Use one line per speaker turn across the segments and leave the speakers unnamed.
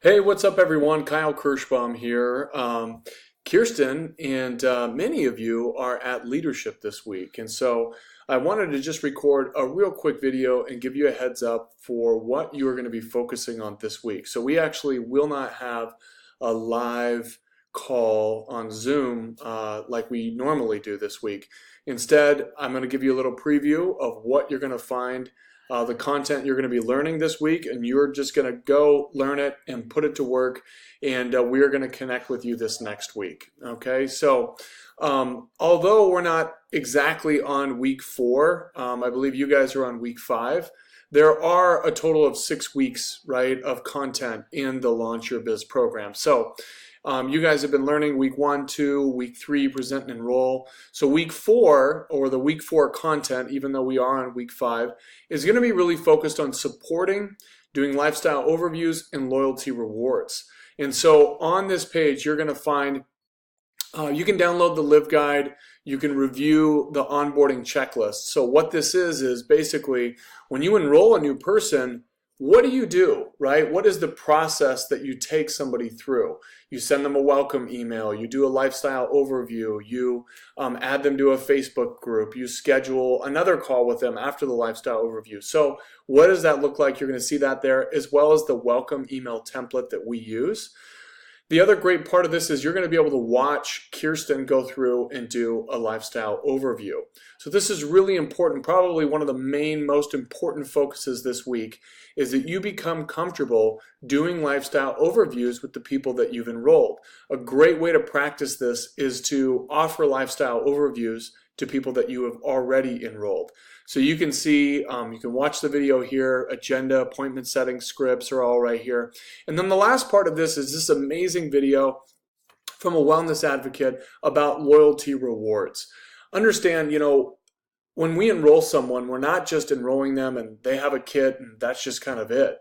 Hey, what's up, everyone? Kyle Kirschbaum here. Kirsten and many of you are at leadership this week, and so I wanted to just record a real quick video and give you a heads up for what you are going to be focusing on this week. So we actually will not have a live call on Zoom like we normally do this week. Instead, I'm going to give you a little preview of what you're going to find, the content you're going to be learning this week, and you're just going to go learn it and put it to work, and we are going to connect with you this next week. Okay, so although we're not exactly on week 4, I believe you guys are on week 5. There are a total of 6 weeks, right, of content in the Launch Your Biz program. So you guys have been learning week 1, 2, week 3, present and enroll. So week 4, or the week 4 content, even though we are on week 5, is going to be really focused on supporting, doing lifestyle overviews, and loyalty rewards. And so on this page, you're going to find, you can download the Live Guide, you can review the onboarding checklist. So what this is basically when you enroll a new person, what do, right? What is the process that you take somebody through? You send them a welcome email, you do a lifestyle overview, you add them to a Facebook group, you schedule another call with them after the lifestyle overview. So what does that look like? You're going to see that there, as well as the welcome email template that we use. The other great part of this is you're going to be able to watch Kirsten go through and do a lifestyle overview. So this is really important. Probably one of the main, most important focuses this week is that you become comfortable doing lifestyle overviews with the people that you've enrolled. A great way to practice this is to offer lifestyle overviews to people that you have already enrolled. So you can see, you can watch the video here, agenda, appointment setting, scripts are all right here. And then the last part of this is this amazing video from a wellness advocate about loyalty rewards. Understand, when we enroll someone, we're not just enrolling them and they have a kit and that's just kind of it.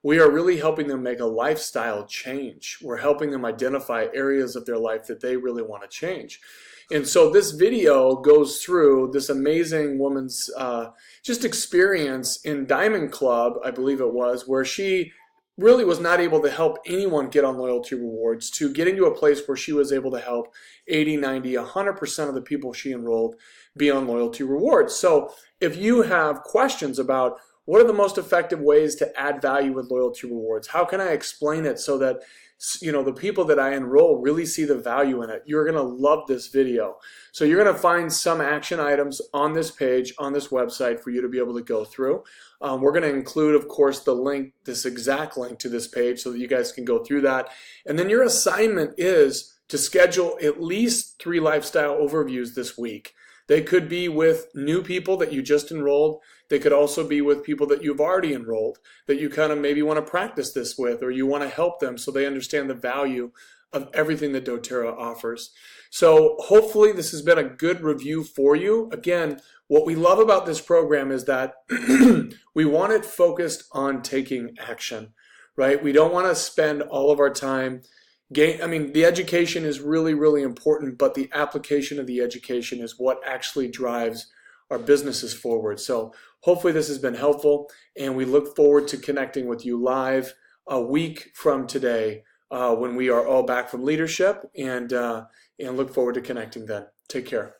We are really helping them make a lifestyle change. We're helping them identify areas of their life that they really want to change. And so this video goes through this amazing woman's just experience in Diamond Club, I believe it was, where she really was not able to help anyone get on loyalty rewards, to getting to a place where she was able to help 80, 90, 100% of the people she enrolled be on loyalty rewards. So if you have questions about what are the most effective ways to add value with loyalty rewards, how can I explain it so that the people that I enroll really see the value in it, you're going to love this video. So you're going to find some action items on this page, on this website, for you to be able to go through. We're going to include, of course, the link, this exact link to this page, so that you guys can go through that. And then your assignment is to schedule at least 3 lifestyle overviews this week. They could be with new people that you just enrolled. They could also be with people that you've already enrolled, that you kind of maybe want to practice this with, or you want to help them so they understand the value of everything that doTERRA offers. So hopefully this has been a good review for you. Again, what we love about this program is that we want it focused on taking action, right? We don't want to spend all of our time the education is really, really important, but the application of the education is what actually drives our businesses forward. So hopefully this has been helpful, and we look forward to connecting with you live a week from today when we are all back from leadership, and look forward to connecting then. Take care.